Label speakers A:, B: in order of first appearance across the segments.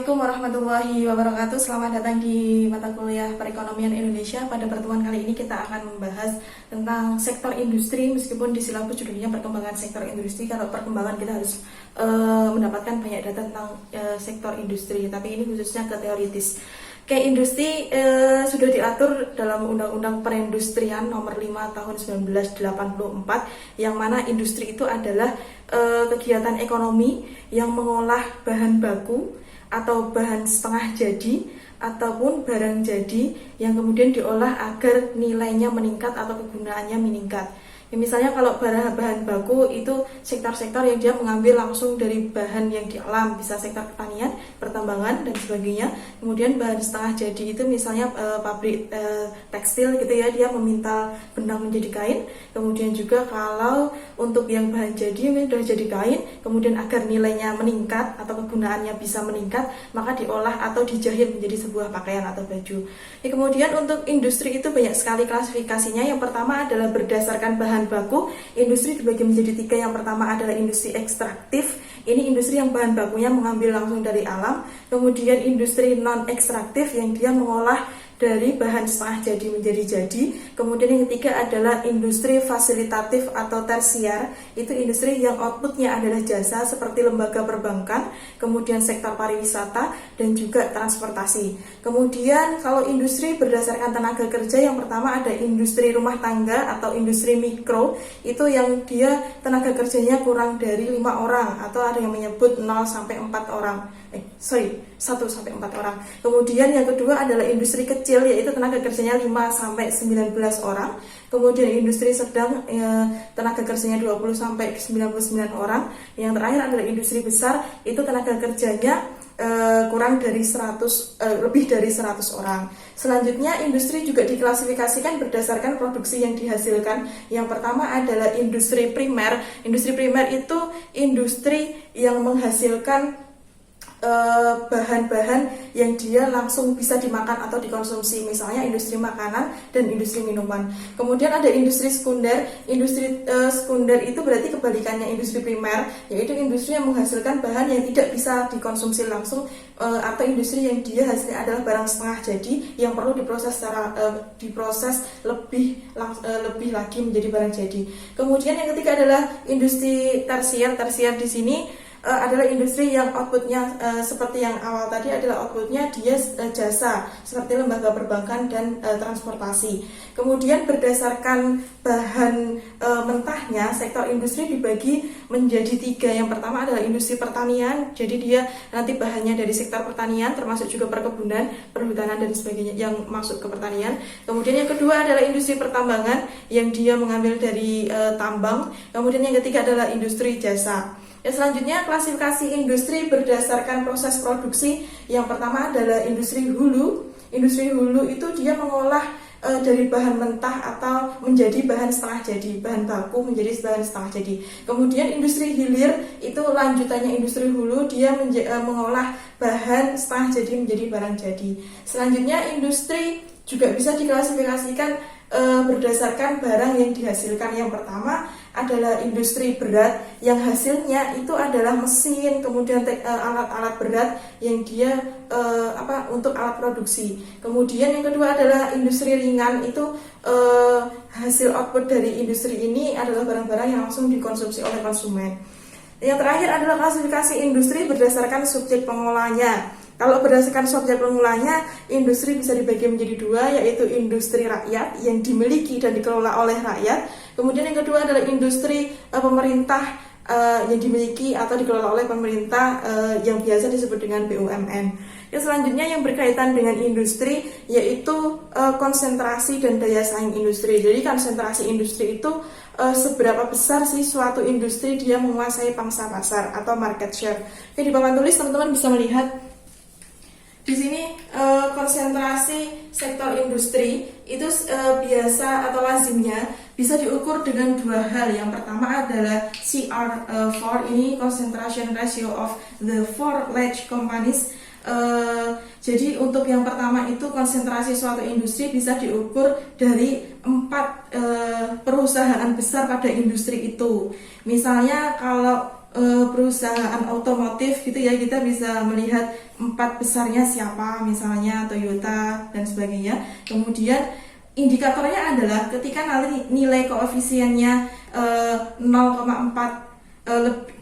A: Assalamualaikum warahmatullahi wabarakatuh. Selamat datang di mata kuliah Perekonomian Indonesia. Pada pertemuan kali ini kita akan membahas tentang sektor industri. Meskipun di silabus judulnya perkembangan sektor industri, kalau perkembangan kita harus mendapatkan banyak data tentang sektor industri. Tapi ini khususnya ke teoritis. Kayak industri sudah diatur dalam Undang-Undang Perindustrian Nomor 5 Tahun 1984, yang mana industri itu adalah kegiatan ekonomi yang mengolah bahan baku atau bahan setengah jadi ataupun barang jadi yang kemudian diolah agar nilainya meningkat atau kegunaannya meningkat. Ya, misalnya kalau bahan baku itu sektor-sektor yang dia mengambil langsung dari bahan yang di alam, bisa sektor pertanian, pertambangan dan sebagainya. Kemudian bahan setengah jadi itu misalnya pabrik tekstil gitu ya, dia meminta benang menjadi kain. Kemudian juga kalau untuk yang bahan jadi ini sudah jadi kain, kemudian agar nilainya meningkat atau kegunaannya bisa meningkat, maka diolah atau dijahit menjadi sebuah pakaian atau baju. Ya, kemudian untuk industri itu banyak sekali klasifikasinya. Yang pertama adalah berdasarkan bahan baku. Industri dibagi menjadi 3. Yang pertama adalah industri ekstraktif. Ini industri yang bahan bakunya mengambil langsung dari alam. Kemudian industri non ekstraktif yang dia mengolah dari bahan setengah jadi menjadi jadi. Kemudian yang ketiga adalah industri fasilitatif atau tersier. Itu industri yang outputnya adalah jasa seperti lembaga perbankan, kemudian sektor pariwisata dan juga transportasi. Kemudian kalau industri berdasarkan tenaga kerja, yang pertama ada industri rumah tangga atau industri mikro. Itu yang dia tenaga kerjanya kurang dari 5 orang atau ada yang menyebut 0 sampai 4 orang. 1 sampai 4 orang. Kemudian yang kedua adalah industri kecil, yaitu tenaga kerjanya 5 sampai 19 orang. Kemudian industri sedang tenaga kerjanya 20 sampai 99 orang. Yang terakhir adalah industri besar, itu tenaga kerjanya kurang dari 100 lebih dari 100 orang. Selanjutnya industri juga diklasifikasikan berdasarkan produksi yang dihasilkan. Yang pertama adalah industri primer. Industri primer itu industri yang menghasilkan bahan-bahan yang dia langsung bisa dimakan atau dikonsumsi, misalnya industri makanan dan industri minuman. Kemudian ada industri sekunder. Industri sekunder itu berarti kebalikannya industri primer, yaitu industri yang menghasilkan bahan yang tidak bisa dikonsumsi langsung atau industri yang dia hasilnya adalah barang setengah jadi yang perlu diproses lebih lagi menjadi barang jadi. Kemudian yang ketiga adalah industri tersier. Tersier di sini adalah industri yang outputnya seperti yang awal tadi adalah outputnya dia jasa seperti lembaga perbankan dan transportasi. Kemudian berdasarkan bahan mentahnya, sektor industri dibagi menjadi 3. Yang pertama adalah industri pertanian, jadi dia nanti bahannya dari sektor pertanian termasuk juga perkebunan, perhutanan dan sebagainya yang masuk ke pertanian. Kemudian yang kedua adalah industri pertambangan yang dia mengambil dari tambang. Kemudian yang ketiga adalah industri jasa. Ya, selanjutnya klasifikasi industri berdasarkan proses produksi. Yang pertama adalah industri hulu. Industri hulu itu dia mengolah dari bahan mentah atau menjadi bahan setengah jadi, bahan baku menjadi bahan setengah jadi. Kemudian industri hilir itu lanjutannya industri hulu, dia mengolah bahan setengah jadi menjadi barang jadi. Selanjutnya industri juga bisa diklasifikasikan berdasarkan barang yang dihasilkan. Yang pertama adalah industri berat yang hasilnya itu adalah mesin, kemudian alat-alat berat yang dia untuk alat produksi. Kemudian yang kedua adalah industri ringan, itu hasil output dari industri ini adalah barang-barang yang langsung dikonsumsi oleh konsumen. Yang terakhir adalah klasifikasi industri berdasarkan subjek pengolahnya. Kalau berdasarkan subjek pengolahnya, industri bisa dibagi menjadi 2, yaitu industri rakyat yang dimiliki dan dikelola oleh rakyat. Kemudian yang kedua adalah industri pemerintah yang dimiliki atau dikelola oleh pemerintah yang biasa disebut dengan BUMN. Yang selanjutnya yang berkaitan dengan industri yaitu konsentrasi dan daya saing industri. Jadi konsentrasi industri itu seberapa besar sih suatu industri dia menguasai pangsa pasar atau market share. Oke, di papan tulis teman-teman bisa melihat di sini konsentrasi sektor industri itu biasa atau lazimnya bisa diukur dengan 2 hal. Yang pertama adalah CR4, ini concentration ratio of the 4 large companies. Jadi untuk yang pertama itu konsentrasi suatu industri bisa diukur dari 4 perusahaan besar pada industri itu. Misalnya kalau perusahaan otomotif gitu ya, kita bisa melihat 4 besarnya siapa, misalnya Toyota dan sebagainya. Kemudian indikatornya adalah ketika nanti nilai koefisiennya 0,4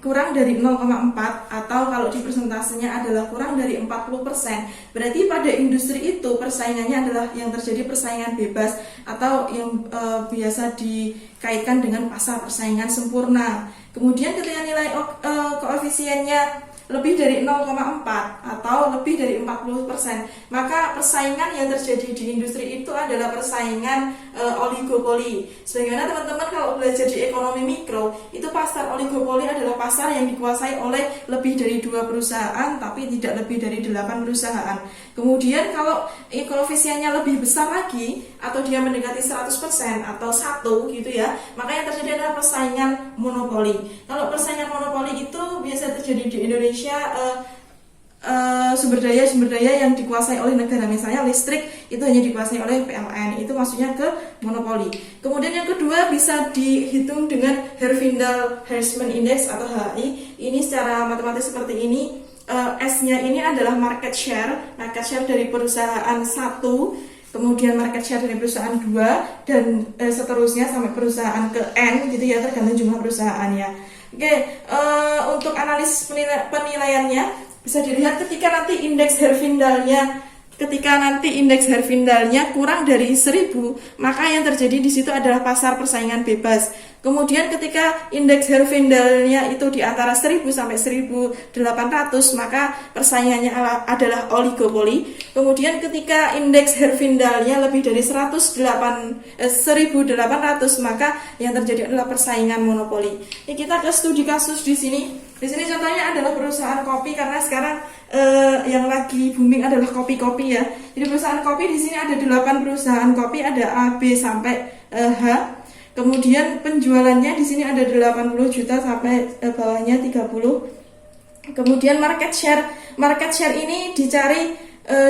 A: kurang dari 0,4 atau kalau di persentasenya adalah kurang dari 40%, berarti pada industri itu persaingannya adalah yang terjadi persaingan bebas atau yang biasa dikaitkan dengan pasar persaingan sempurna. Kemudian ketika nilai koefisiennya lebih dari 0,4 atau lebih dari 40%, maka persaingan yang terjadi di industri itu adalah persaingan oligopoli. Sebagaimana teman-teman kalau belajar di ekonomi mikro, itu pasar oligopoli adalah pasar yang dikuasai oleh lebih dari 2 perusahaan tapi tidak lebih dari 8 perusahaan. Kemudian kalau koefisiennya lebih besar lagi atau dia mendekati 100% atau 1 gitu ya, maka yang terjadi adalah persaingan monopoli. Kalau persaingan monopoli itu biasa terjadi di Indonesia, sumber daya yang dikuasai oleh negara, misalnya listrik itu hanya dikuasai oleh PLN, itu maksudnya ke monopoli. Kemudian yang kedua bisa dihitung dengan Herfindahl-Hirschman Index atau HI. Ini secara matematis seperti ini. S-nya ini adalah market share dari perusahaan 1, kemudian market share dari perusahaan 2, dan seterusnya sampai perusahaan ke N gitu ya, tergantung jumlah perusahaannya. Oke, untuk analisis penilaiannya bisa dilihat ketika nanti indeks Herfindahlnya kurang dari 1000, maka yang terjadi di situ adalah pasar persaingan bebas. Kemudian ketika indeks Herfindahlnya itu di antara 1000 sampai 1800, maka persaingannya adalah oligopoli. Kemudian ketika indeks Herfindahlnya lebih dari 1800, maka yang terjadi adalah persaingan monopoli. Ini kita ke studi kasus di sini. Di sini contohnya adalah perusahaan kopi, karena sekarang yang lagi booming adalah kopi-kopi ya. Jadi perusahaan kopi di sini ada 8 perusahaan kopi, ada A, B sampai H. Kemudian penjualannya di sini ada 80 juta sampai bawahnya 30. Kemudian market share ini dicari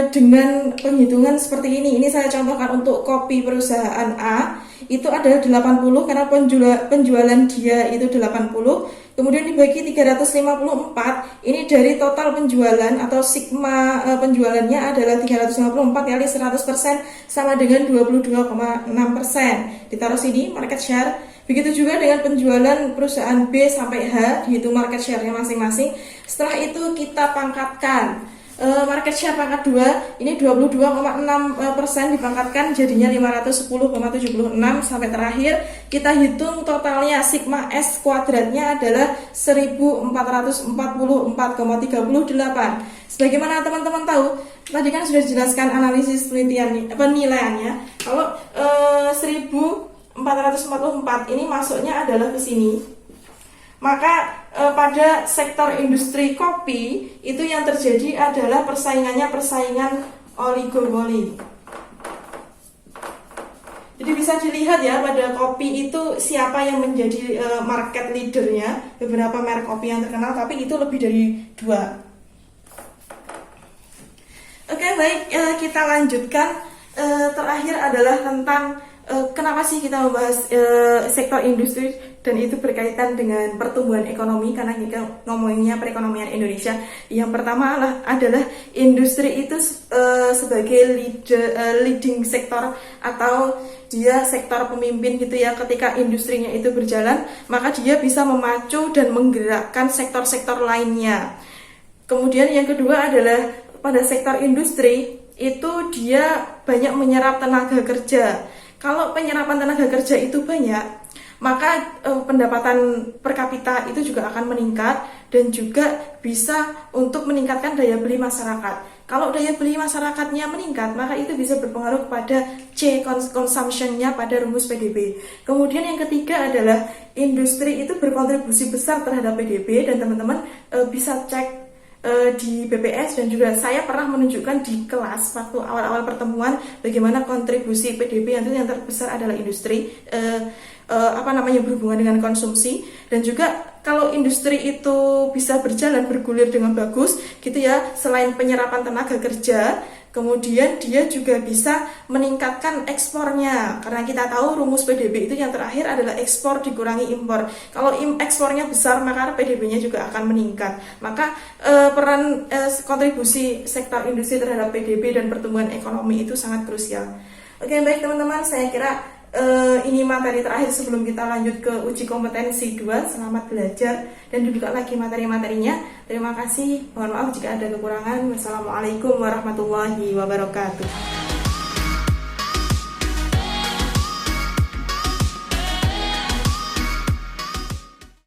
A: dengan penghitungan seperti ini. Ini saya contohkan untuk kopi perusahaan A, itu adalah 80 karena penjualan dia itu 80. Kemudian dibagi 354, ini dari total penjualan atau sigma penjualannya adalah 354 kali 100% sama dengan 22,6%. Ditaruh sini market share. Begitu juga dengan penjualan perusahaan B sampai H, dihitung market share-nya masing-masing. Setelah itu kita pangkatkan. Market share pangkat 2 ini 22,6% dipangkatkan jadinya 510,76, sampai terakhir kita hitung totalnya sigma S kuadratnya adalah 1444,38. Sebagaimana teman-teman tahu, tadi kan sudah dijelaskan analisis penilaiannya. Kalau 1444 ini masuknya adalah ke sini. Maka pada sektor industri kopi itu yang terjadi adalah persaingan oligopoli. Jadi bisa dilihat ya, pada kopi itu siapa yang menjadi market leadernya. Beberapa merek kopi yang terkenal, tapi itu lebih dari 2. Oke, baik, kita lanjutkan. Terakhir adalah tentang kenapa sih kita membahas sektor industri, dan itu berkaitan dengan pertumbuhan ekonomi, karena kita ngomonginnya perekonomian Indonesia. Yang pertama adalah industri itu sebagai leading sektor atau dia sektor pemimpin gitu ya. Ketika industrinya itu berjalan, maka dia bisa memacu dan menggerakkan sektor-sektor lainnya. Kemudian yang kedua adalah pada sektor industri itu dia banyak menyerap tenaga kerja. Kalau penyerapan tenaga kerja itu banyak, maka pendapatan per kapita itu juga akan meningkat dan juga bisa untuk meningkatkan daya beli masyarakat. Kalau daya beli masyarakatnya meningkat, maka itu bisa berpengaruh pada C, consumption-nya pada rumus PDB. Kemudian yang ketiga adalah industri itu berkontribusi besar terhadap PDB, dan teman-teman bisa cek di BPS, dan juga saya pernah menunjukkan di kelas waktu awal-awal pertemuan bagaimana kontribusi PDB yang terbesar adalah industri berhubungan dengan konsumsi. Dan juga kalau industri itu bisa berjalan bergulir dengan bagus gitu ya, selain penyerapan tenaga kerja, Kemudian dia juga bisa meningkatkan ekspornya, karena kita tahu rumus PDB itu yang terakhir adalah ekspor dikurangi impor. Kalau ekspornya besar maka PDB-nya juga akan meningkat. Maka peran kontribusi sektor industri terhadap PDB dan pertumbuhan ekonomi itu sangat krusial. Oke, baik teman-teman, saya kira ini materi terakhir sebelum kita lanjut ke uji kompetensi 2. Selamat belajar dan dibuka lagi materi-materinya. Terima kasih. Mohon maaf jika ada kekurangan. Wassalamualaikum warahmatullahi wabarakatuh.